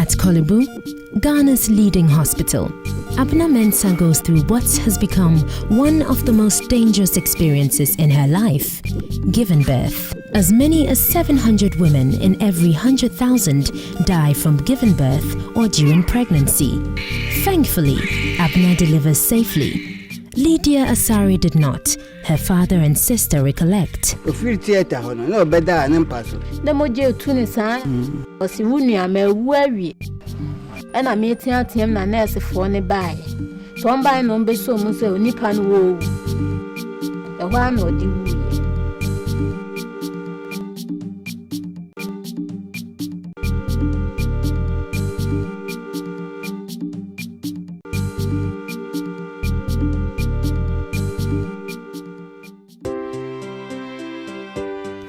At Kolebu, Ghana's leading hospital, Abna Mensah goes through what has become one of the most dangerous experiences in her life, giving birth. As many as 700 women in every 100,000 die from giving birth or during pregnancy. Thankfully, Abna delivers safely. Lydia Asari did not. Her father and sister recollect. And I met him na nurse for ne buy. So I'm buying on beso muso nipan wo. The one or the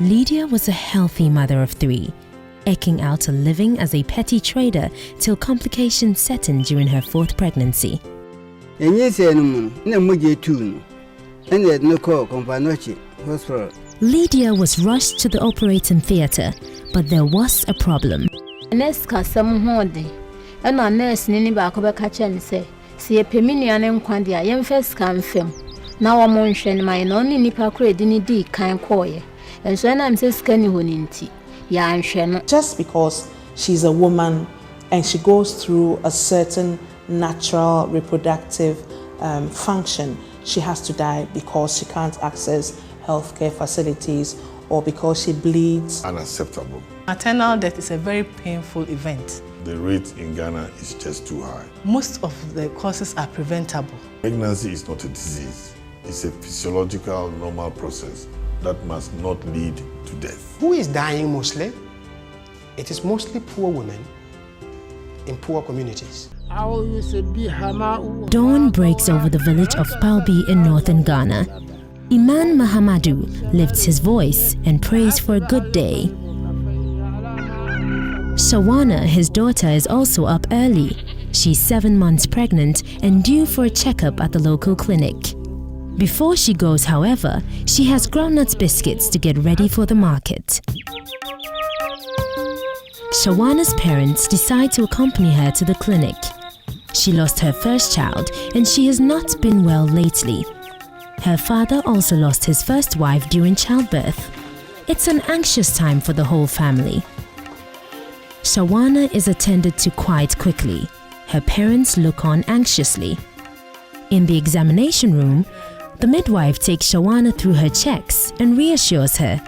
Lydia was a healthy mother of 3, eking out a living as a petty trader till complications set in during her 4th pregnancy. Lydia was rushed to the operating theatre, but there was a problem. Nurse ka some hode. And our nurse nini ba ko be ka chen say, "See pemini ne nkwande a yem first kan fem. Na wo mo nhwe ma no ni nipa kra di ni di kan koye." And so I'm saying scanning honinti. Just because she's a woman and she goes through a certain natural reproductive function, she has to die because she can't access healthcare facilities or because she bleeds. Unacceptable. Maternal death is a very painful event. The rate in Ghana is just too high. Most of the causes are preventable. Pregnancy is not a disease. It's a physiological, normal process that must not lead to death. Who is dying mostly? It is mostly poor women in poor communities. Dawn breaks over the village of Palbi in northern Ghana. Iman Mahamadou lifts his voice and prays for a good day. Shawana, his daughter, is also up early. She's 7 months pregnant and due for a checkup at the local clinic. Before she goes, however, she has groundnut biscuits to get ready for the market. Shawana's parents decide to accompany her to the clinic. She lost her first child and she has not been well lately. Her father also lost his first wife during childbirth. It's an anxious time for the whole family. Shawana is attended to quite quickly. Her parents look on anxiously. In the examination room, the midwife takes Shawana through her checks and reassures her.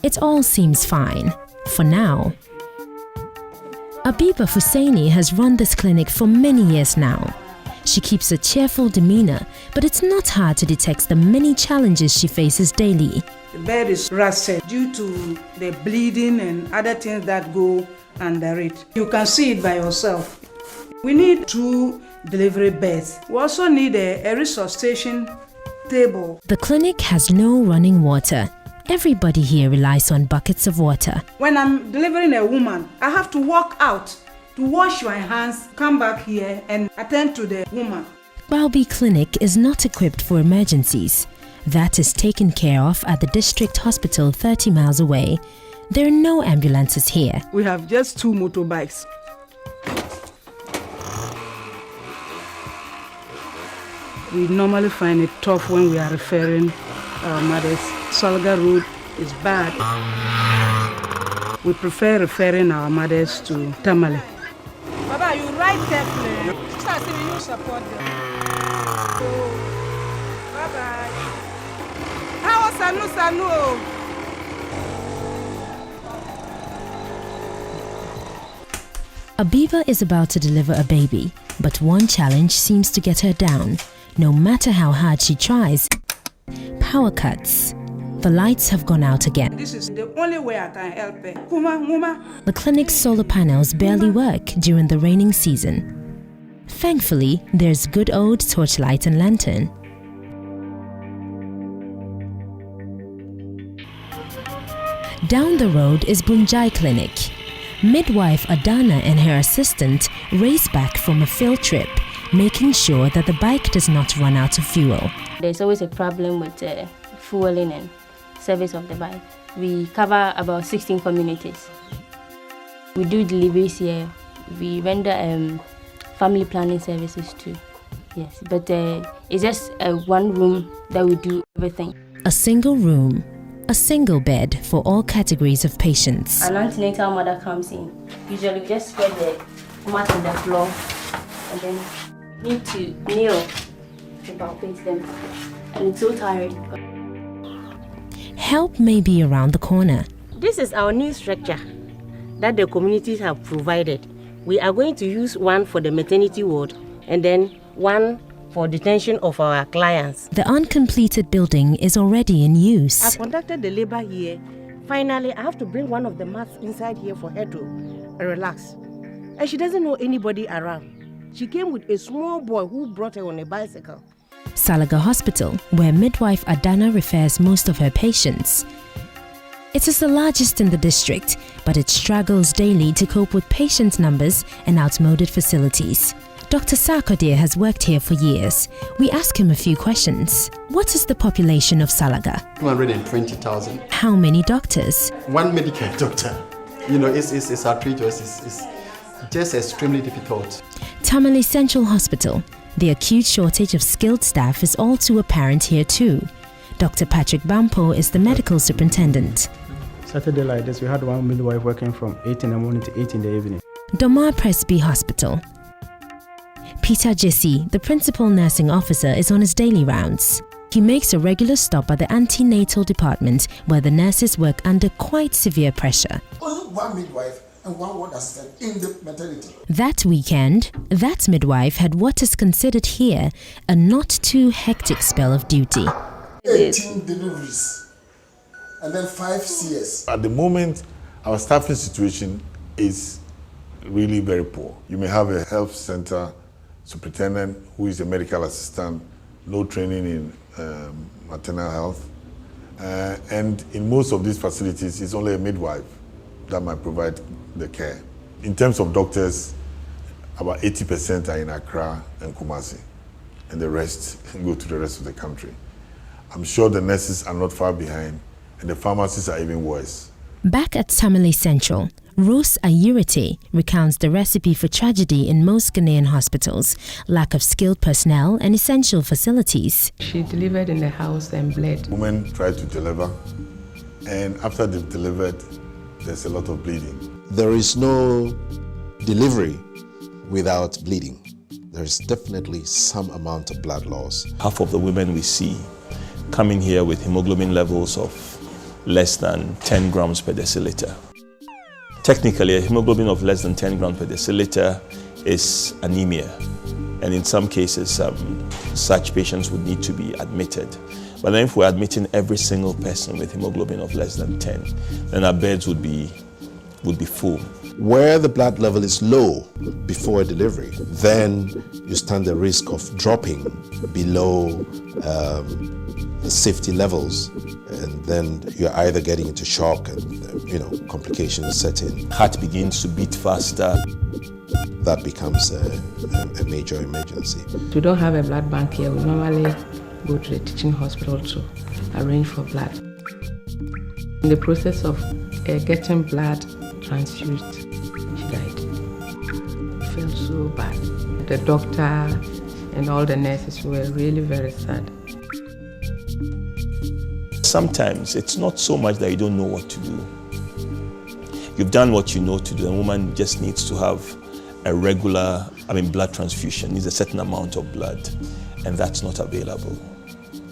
It all seems fine, for now. Abiba Husseini has run this clinic for many years now. She keeps a cheerful demeanor, but it's not hard to detect the many challenges she faces daily. The bed is rusted due to the bleeding and other things that go under it. You can see it by yourself. We need 2 delivery beds. We also need a resuscitation table. The clinic has no running water. Everybody here relies on buckets of water. When I'm delivering a woman, I have to walk out to wash my hands, come back here and attend to the woman. Balbi Clinic is not equipped for emergencies. That is taken care of at the district hospital 30 miles away. There are no ambulances here. We have just 2 motorbikes. We normally find it tough when we are referring our mothers. Salga Road is bad. We prefer referring our mothers to Tamale. Baba, you write carefully. Sister, you support them. Bye-bye. How was Sanu? Abiba is about to deliver a baby, but one challenge seems to get her down. No matter how hard she tries, power cuts. The lights have gone out again. This is the only way I can help her. Mama. The clinic's solar panels barely work during the raining season. Thankfully, there's good old torchlight and lantern. Down the road is Bunjai Clinic. Midwife Adana and her assistant race back from a field trip, making sure that the bike does not run out of fuel. There's always a problem with fueling and service of the bike. We cover about 16 communities. We do deliveries here we render family planning services too. Yes, but it's just one room that we do everything. A single room, a single bed for all categories of patients. An antenatal mother comes in. Usually we just spread the mat on the floor and then you need to kneel to palpate them. And it's so tiring. Help may be around the corner. This is our new structure that the communities have provided. We are going to use one for the maternity ward and then one for detention of our clients. The uncompleted building is already in use. I conducted the labor here. Finally, I have to bring one of the mats inside here for her to relax. And she doesn't know anybody around. She came with a small boy who brought her on a bicycle. Salaga Hospital, where midwife Adana refers most of her patients. It is the largest in the district, but it struggles daily to cope with patient numbers and outmoded facilities. Dr. Sarkodie has worked here for years. We ask him a few questions. What is the population of Salaga? 220,000. How many doctors? One medical doctor. You know, it's outrageous. It's just extremely difficult. Tamale Central Hospital. The acute shortage of skilled staff is all too apparent here too. Dr. Patrick Bampo is the medical superintendent. Saturday like this, we had one midwife working from 8 in the morning to 8 in the evening. Domar Presby Hospital. Peter Jesse, the principal nursing officer, is on his daily rounds. He makes a regular stop at the antenatal department where the nurses work under quite severe pressure. Only one midwife and one ward assistant in the maternity. That weekend, that midwife had what is considered here a not too hectic spell of duty. 18 deliveries and then 5 CS. At the moment, our staffing situation is really very poor. You may have a health center superintendent who is a medical assistant, no training in maternal health. And in most of these facilities, it's only a midwife that might provide the care. In terms of doctors, about 80% are in Accra and Kumasi, and the rest go to the rest of the country. I'm sure the nurses are not far behind, and the pharmacists are even worse. Back at Tamale Central, Rose Ayurite recounts the recipe for tragedy in most Ghanaian hospitals: lack of skilled personnel and essential facilities. She delivered in the house and bled. Women try to deliver, and after they've delivered, there's a lot of bleeding. There is no delivery without bleeding. There's definitely some amount of blood loss. Half of the women we see coming here with hemoglobin levels of less than 10 grams per deciliter. Technically, a hemoglobin of less than 10 grams per deciliter is anemia, and in some cases, such patients would need to be admitted. But then if we're admitting every single person with hemoglobin of less than 10, then our beds would be full. Where the blood level is low before delivery, then you stand the risk of dropping below the safety levels, and then you're either getting into shock and complications set in. Heart begins to beat faster. That becomes a major emergency. We don't have a blood bank here. We normally go to the teaching hospital to arrange for blood. In the process of getting blood transfused, she died. It felt so bad. The doctor and all the nurses were really very sad. Sometimes it's not so much that you don't know what to do. You've done what you know to do. A woman just needs to have a regular, blood transfusion, needs a certain amount of blood, and that's not available.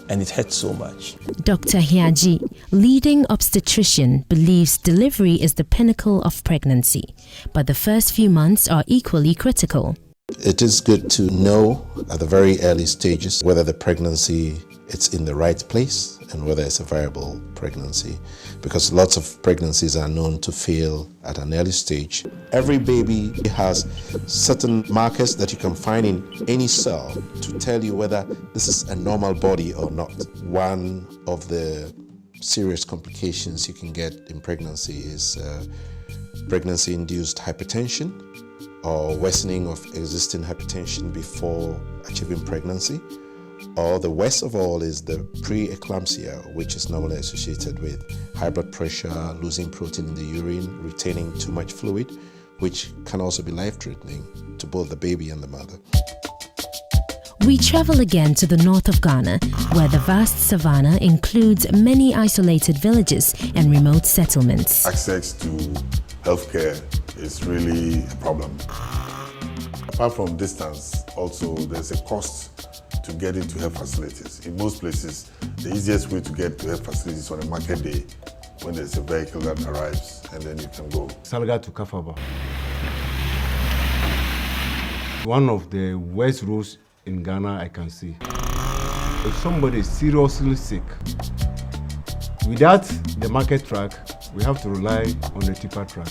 And it hurts so much. Dr. Hiaji, leading obstetrician, believes delivery is the pinnacle of pregnancy, but the first few months are equally critical. It is good to know at the very early stages whether the pregnancy is in the right place and whether it's a viable pregnancy, because lots of pregnancies are known to fail at an early stage. Every baby has certain markers that you can find in any cell to tell you whether this is a normal body or not. One of the serious complications you can get in pregnancy is pregnancy-induced hypertension or worsening of existing hypertension before achieving pregnancy. Or the worst of all is the pre-eclampsia, which is normally associated with high blood pressure, losing protein in the urine, retaining too much fluid, which can also be life-threatening to both the baby and the mother. We travel again to the north of Ghana, where the vast savanna includes many isolated villages and remote settlements. Access to healthcare is really a problem. Apart from distance, also there's a cost to get into health facilities. In most places, the easiest way to get to health facilities is on a market day, when there's a vehicle that arrives and then you can go. Salga to Kafaba. One of the worst roads in Ghana I can see. If somebody is seriously sick, without the market truck, we have to rely on the tipper truck.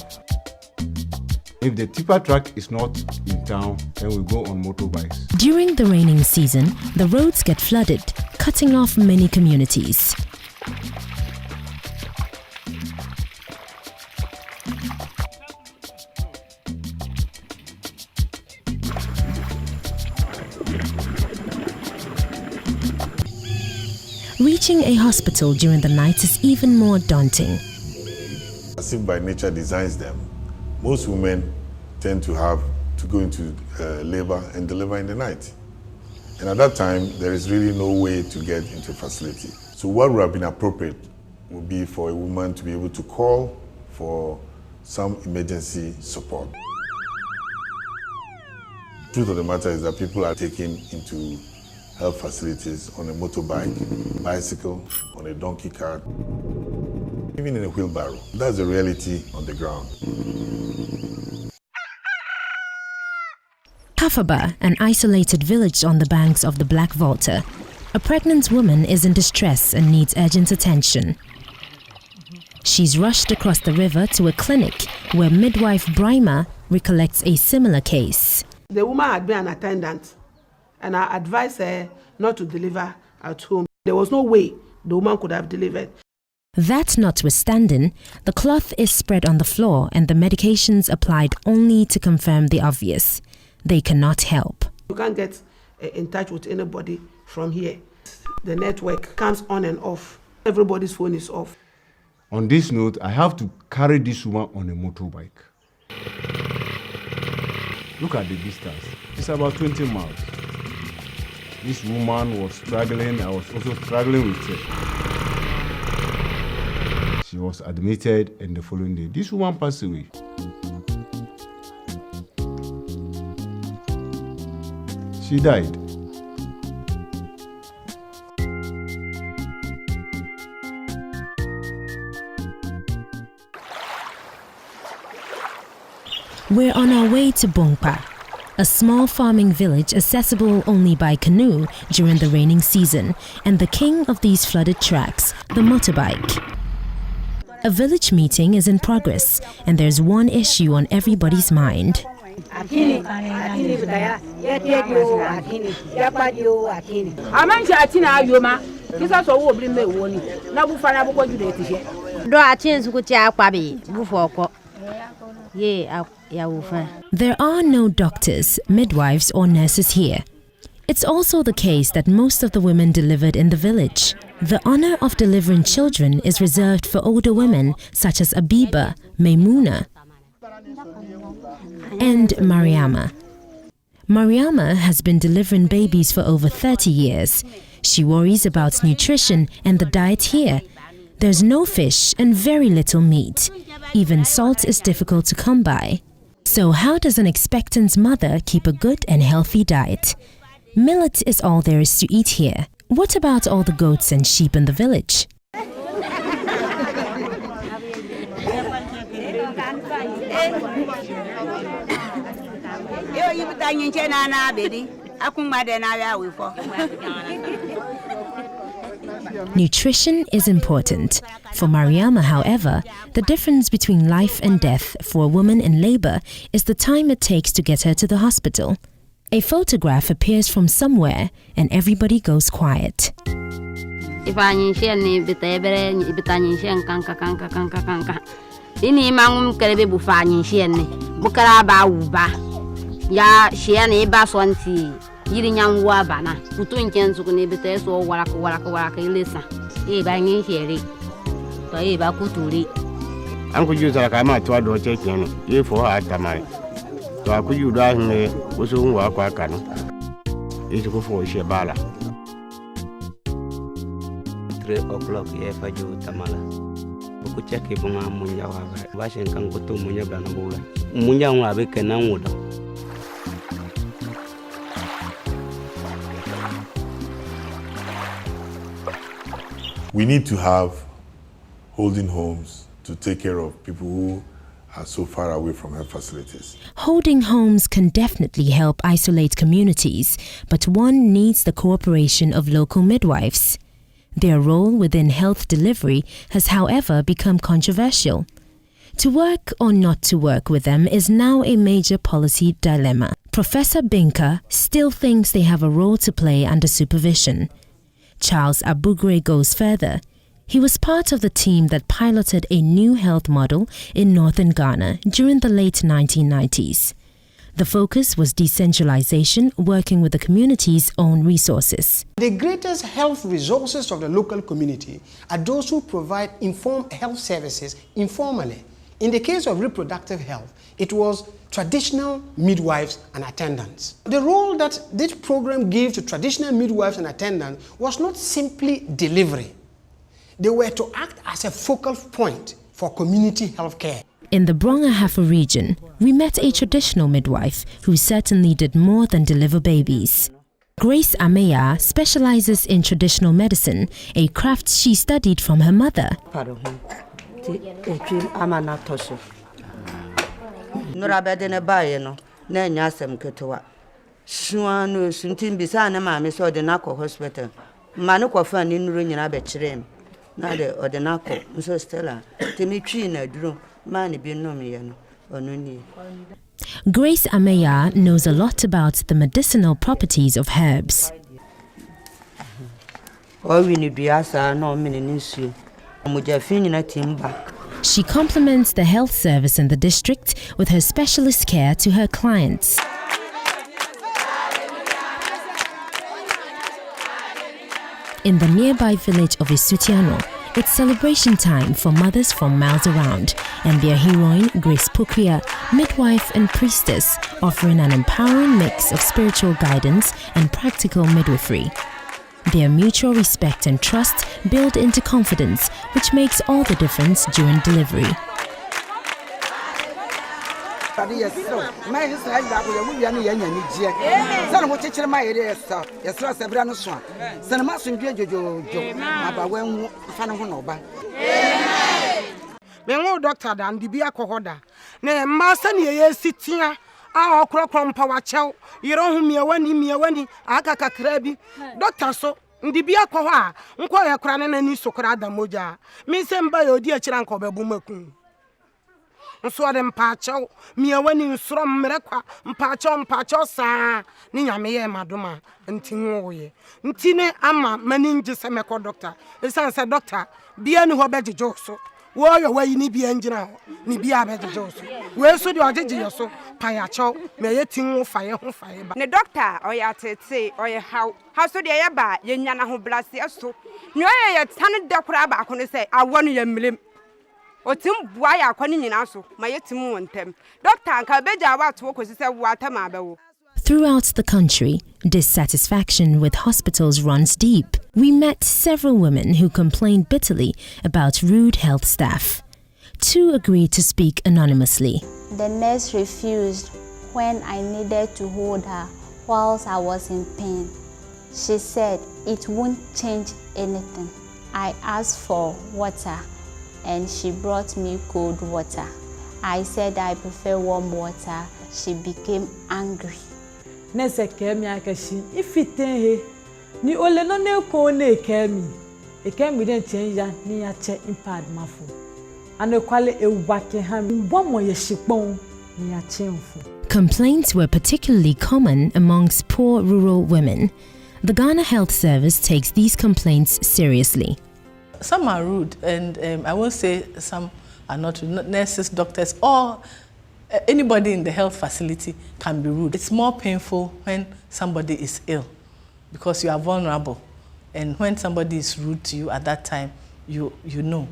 If the tipper truck is not in town, then we go on motorbikes. During the raining season, the roads get flooded, cutting off many communities. Reaching a hospital during the night is even more daunting. As if by nature designs them, most women tend to have to go into labor and deliver in the night. And at that time, there is really no way to get into a facility. So what would have been appropriate would be for a woman to be able to call for some emergency support. The truth of the matter is that people are taken into health facilities on a motorbike, bicycle, on a donkey cart, even in a wheelbarrow. That's the reality on the ground. Kafaba, an isolated village on the banks of the Black Volta. A pregnant woman is in distress and needs urgent attention. She's rushed across the river to a clinic where midwife Brima recollects a similar case. The woman had been an attendant, and I advised her not to deliver at home. There was no way the woman could have delivered. That notwithstanding, the cloth is spread on the floor and the medications applied only to confirm the obvious. They cannot help. You can't get in touch with anybody from here. The network comes on and off. Everybody's phone is off. On this note, I have to carry this woman on a motorbike. Look at the distance. It's about 20 miles. This woman was struggling. I was also struggling with her. She was admitted, and the following day, this woman passed away. She died. We're on our way to Bongpa, a small farming village accessible only by canoe during the raining season, and the king of these flooded tracks, the motorbike. A village meeting is in progress, and there's one issue on everybody's mind. There are no doctors, midwives, or nurses here. It's also the case that most of the women delivered in the village. The honor of delivering children is reserved for older women such as Abiba, Maimuna, and Mariama. Mariama has been delivering babies for over 30 years. She worries about nutrition and the diet here. There's no fish and very little meat. Even salt is difficult to come by. So how does an expectant mother keep a good and healthy diet? Millet is all there is to eat here. What about all the goats and sheep in the village? Nutrition is important. For Mariama, however, the difference between life and death for a woman in labor is the time it takes to get her to the hospital. A photograph appears from somewhere and everybody goes quiet. Uncle use like I'm at 2 check in, you for her tamari. So I could you drive me, was soon walk I can. It's go for Shabala. 3 o'clock, yeah, for you, Tamala. We could check if I'm Munya, washing can go to Munya Banabula. Munya will be Kenan. We need to have holding homes to take care of people who are so far away from health facilities. Holding homes can definitely help isolate communities, but one needs the cooperation of local midwives. Their role within health delivery has, however, become controversial. To work or not to work with them is now a major policy dilemma. Professor Binka still thinks they have a role to play under supervision. Charles Abugre goes further. He was part of the team that piloted a new health model in northern Ghana during the late 1990s. The focus was decentralization, working with the community's own resources. The greatest health resources of the local community are those who provide informed health services informally. In the case of reproductive health, it was traditional midwives and attendants. The role that this program gave to traditional midwives and attendants was not simply delivery. They were to act as a focal point for community health care. In the Brong-Ahafo region, we met a traditional midwife who certainly did more than deliver babies. Grace Ameya specializes in traditional medicine, a craft she studied from her mother. Grace Ameya knows a lot about the medicinal properties of herbs. She complements the health service in the district with her specialist care to her clients. In the nearby village of Isutiano, it's celebration time for mothers from miles around, and their heroine, Grace Pukria, midwife and priestess, offering an empowering mix of spiritual guidance and practical midwifery. Their mutual respect and trust build into confidence, which makes all the difference during delivery. Doctor dan bibia kohoda na masa ne yesitia a okrokrom pawachew yero hu miewani aka kakra bi doctor so ndibia koho a nko ye kora ne nani sokora adamoja mi se mba ye odi akira nko bebu makun nso de mpachew miewani nsoro mrekwa mpachew saa ni nyame ye madoma nti nwoye nti ne ama mani nje se meko doctor esanse doctor bia ni ho bejejo so wo yo wa ni bia njina ni bia bejejo so we so de ojeje so payacho me yetin wo faye ho faye ba ne doctor oya tete oya how so de ya ba ye nya na ho blase so ni oya ye tan de kura ba ko ne say awo no ya mlem otim bua ya kwani nyina so ma yetim wontem doctor anka beja wa to ko sise wo atama abewo. Throughout the country, dissatisfaction with hospitals runs deep. We met several women who complained bitterly about rude health staff. 2 agreed to speak anonymously. The nurse refused when I needed to hold her whilst I was in pain. She said it won't change anything. I asked for water and she brought me cold water. I said I prefer warm water. She became angry. Nese kemi akashi ifiten he ni ole no ne ko na ekemi den chenja ni ya che impad mafo anekwale ewake ha mbomo ye shipon ni ya chenfu. Complaints were particularly common amongst poor rural women. The Ghana Health Service takes these complaints seriously. Some are rude, and I won't say some are not rude. Nurses, doctors, or anybody in the health facility can be rude. It's more painful when somebody is ill because you are vulnerable. And when somebody is rude to you at that time, you know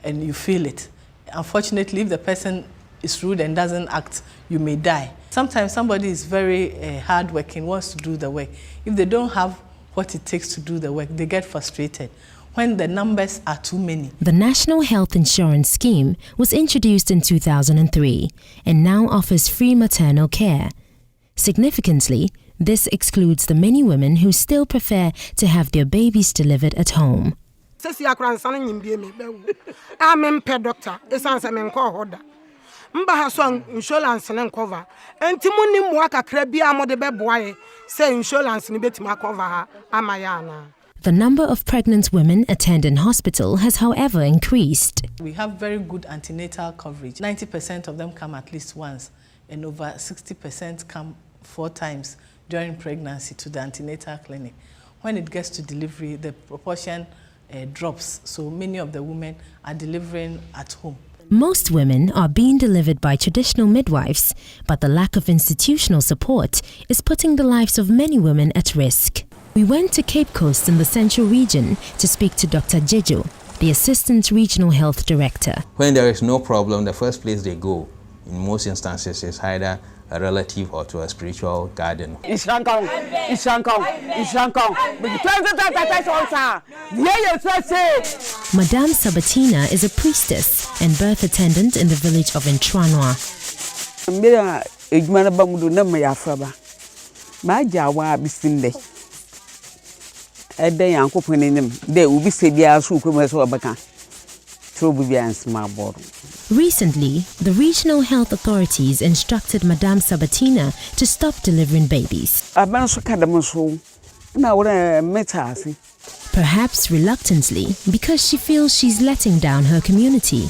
and you feel it. Unfortunately, if the person is rude and doesn't act, you may die. Sometimes somebody is very hardworking, wants to do the work. If they don't have what it takes to do the work, they get frustrated when the numbers are too many. The National Health Insurance Scheme was introduced in 2003 and now offers free maternal care. Significantly, this excludes the many women who still prefer to have their babies delivered at home. I'm a doctor. It's an cover. Mba song insurance and cover. And Timoni Mwaka Krebia Modebe Boy say insurance ni betima cover Amayana. The number of pregnant women attending hospital has, however, increased. We have very good antenatal coverage. 90% of them come at least once, and over 60% come 4 times during pregnancy to the antenatal clinic. When it gets to delivery, the proportion drops, so many of the women are delivering at home. Most women are being delivered by traditional midwives, but the lack of institutional support is putting the lives of many women at risk. We went to Cape Coast in the Central Region to speak to Dr. Jejo, the Assistant Regional Health Director. When there is no problem, the first place they go, in most instances, is either a relative or to a spiritual guardian. Madame Sabatina is a priestess and birth attendant in the village of Entranwa. Recently, the regional health authorities instructed Madame Sabatina to stop delivering babies. Perhaps reluctantly, because she feels she's letting down her community.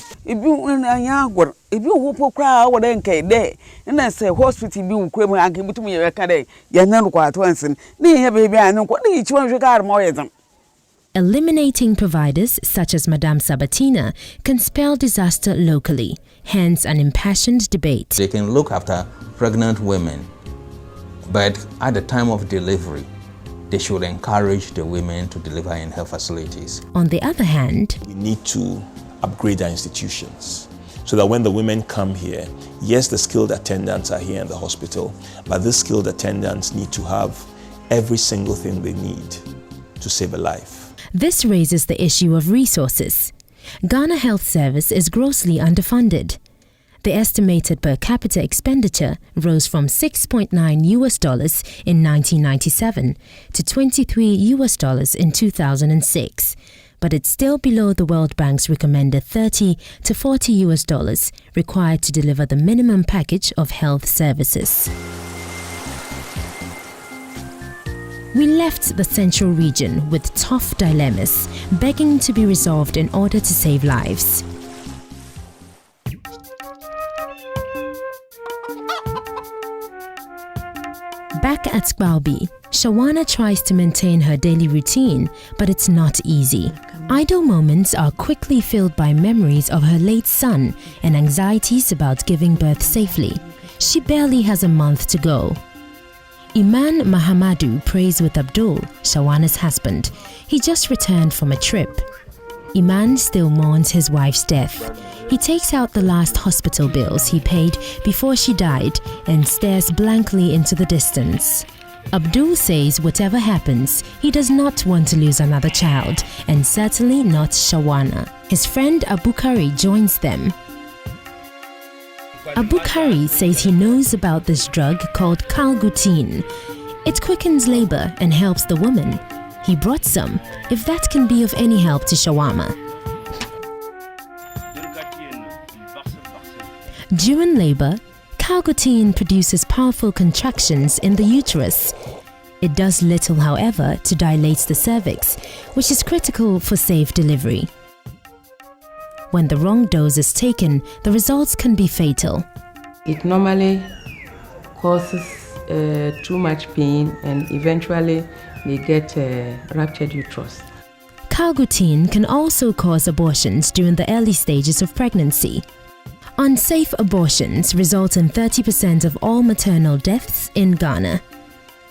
Eliminating providers such as Madame Sabatina can spell disaster locally, hence an impassioned debate. They can look after pregnant women, but at the time of delivery, they should encourage the women to deliver in health facilities. On the other hand, we need to upgrade our institutions so that when the women come here, yes, the skilled attendants are here in the hospital, but these skilled attendants need to have every single thing they need to save a life. This raises the issue of resources. Ghana Health Service is grossly underfunded. The estimated per capita expenditure rose from $6.9 in 1997 to $23 in 2006, but it's still below the World Bank's recommended $30 to $40 required to deliver the minimum package of health services. We left the Central Region with tough dilemmas, begging to be resolved in order to save lives. Back at Squalby, Shawana tries to maintain her daily routine, but it's not easy. Idle moments are quickly filled by memories of her late son and anxieties about giving birth safely. She barely has a month to go. Iman Mahamadu prays with Abdul, Shawana's husband. He just returned from a trip. Iman still mourns his wife's death. He takes out the last hospital bills he paid before she died and stares blankly into the distance. Abdul says whatever happens, he does not want to lose another child, and certainly not Shawana. His friend Abu Kari joins them. Abu Kari says he knows about this drug called calgutine. It quickens labor and helps the woman. He brought some, if that can be of any help to Shawama. During labor, calgutine produces powerful contractions in the uterus. It does little, however, to dilate the cervix, which is critical for safe delivery. When the wrong dose is taken, the results can be fatal. It normally causes too much pain and eventually they get ruptured uterus. Calgutine can also cause abortions during the early stages of pregnancy. Unsafe abortions result in 30% of all maternal deaths in Ghana.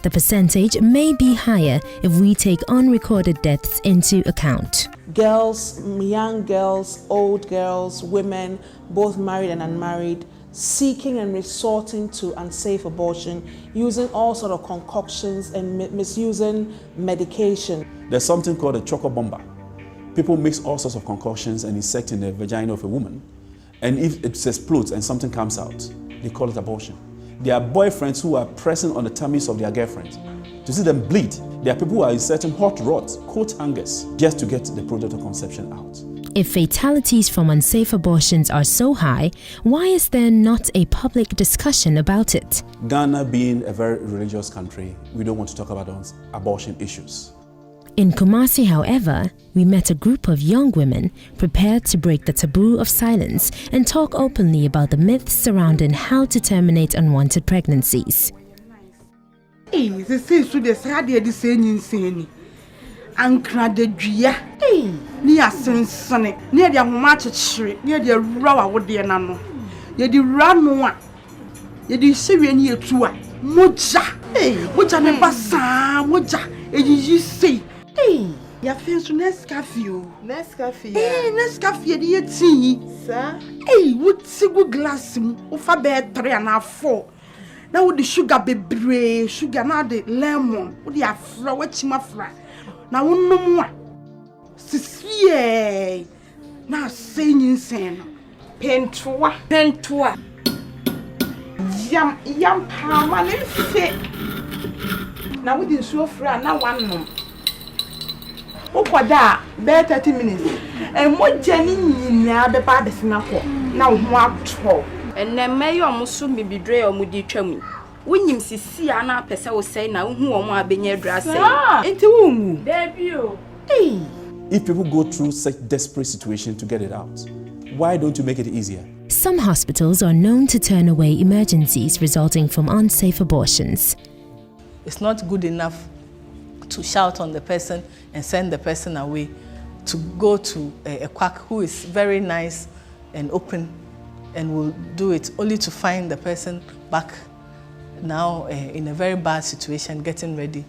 the percentage may be higher if we take unrecorded deaths into account. Girls, young girls, old girls, women, both married and unmarried, seeking and resorting to unsafe abortion, using all sort of concoctions and misusing medication. There's something called a choco bomber. People mix all sorts of concoctions and insect in the vagina of a woman. And if it explodes and something comes out, they call it abortion. There are boyfriends who are pressing on the tummies of their girlfriends to see them bleed. There are people who are inserting hot rods, coat hangers, just to get the product of conception out. If fatalities from unsafe abortions are so high, why is there not a public discussion about it? Ghana being a very religious country, we don't want to talk about abortion issues. In Kumasi, however, we met a group of young women prepared to break the taboo of silence and talk openly about the myths surrounding how to terminate unwanted pregnancies. Ankra de dua ni asensene ni de ahoma chechire ni de rawa wode na no ye di rano a ye di sewe ni etu a moja ne basa moja eji sei ya fensu Nescafe Nescafe de yeti sa wuti go glass mu o fa be 3 na 4 na wo di sugar bebre sugar na de lemon wo di afra wachima fra na wonnomwa sisie na senyin sen pentoa yam pa ne se na wodi nsuo fra na wannom ukoda be 30 minutes e moja ni nyina be ba de sina ko na wo ho atwo enne meyo omuso bibidre omudi twam wunyim sisi ana pese wo sei na hu omo abenya adura sei enti wungu debio If people go through such desperate situation to get it out, why don't you make it easier? Some hospitals are known to turn away emergencies resulting from unsafe abortions. It's not good enough to shout on the person and send the person away to go to a quack who is very nice and open and will do it only to find the person back now in a very bad situation, getting ready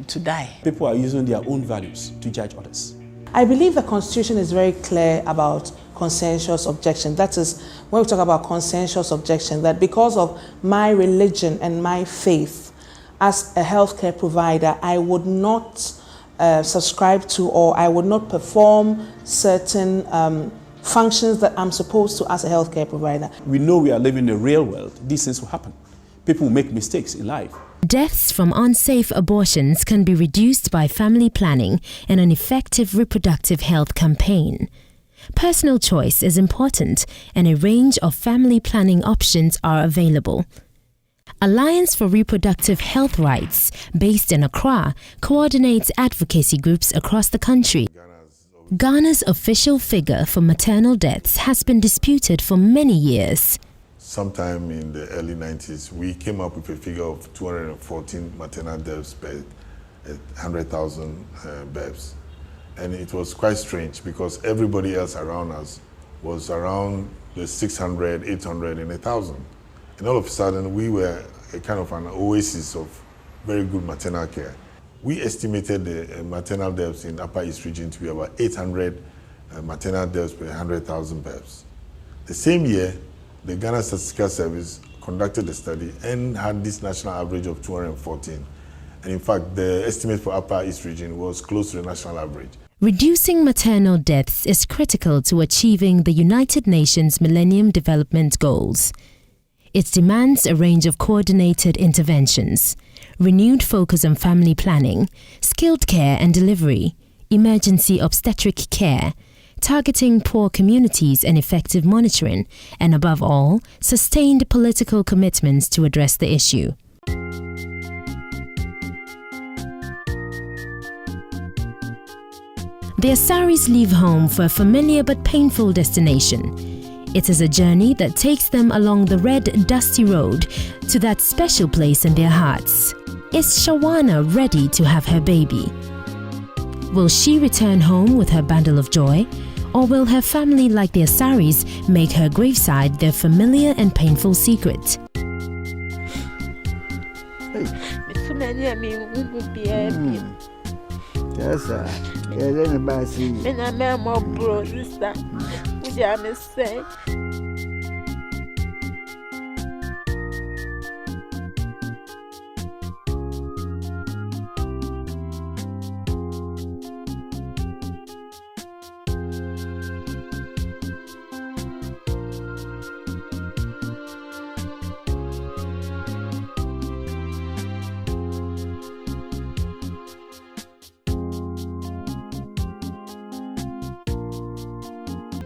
to die. People are using their own values to judge others. I believe the Constitution is very clear about consensuous objection. That is, when we talk about consensuous objection, that because of my religion and my faith as a healthcare provider, I would not subscribe to or I would not perform certain functions that I'm supposed to as a healthcare provider. We know we are living in the real world. These things will happen. People will make mistakes in life. Deaths from unsafe abortions can be reduced by family planning and an effective reproductive health campaign. Personal choice is important, and a range of family planning options are available. Alliance for Reproductive Health Rights, based in Accra, coordinates advocacy groups across the country. Ghana's official figure for maternal deaths has been disputed for many years. Sometime in the early 90s, we came up with a figure of 214 maternal deaths per 100,000 births. And it was quite strange because everybody else around us was around the 600, 800, and 1,000. And all of a sudden, we were a kind of an oasis of very good maternal care. We estimated the maternal deaths in Upper East region to be about 800 maternal deaths per 100,000 births. The same year, the Ghana Statistical Service conducted the study and had this national average of 214. And in fact, the estimate for Upper East region was close to the national average. Reducing maternal deaths is critical to achieving the United Nations Millennium Development Goals. It demands a range of coordinated interventions, renewed focus on family planning, skilled care and delivery, emergency obstetric care, targeting poor communities and effective monitoring, and above all, sustained political commitments to address the issue. The Asaris leave home for a familiar but painful destination. It is a journey that takes them along the red, dusty road to that special place in their hearts. Is Shawana ready to have her baby? Will she return home with her bundle of joy? Or will her family, like the Asaris, make her graveside their familiar and painful secret? Hey. to many of me who be happy. Yes, sir. Yes, anybody see? And I'm more bro, sister. Would you say?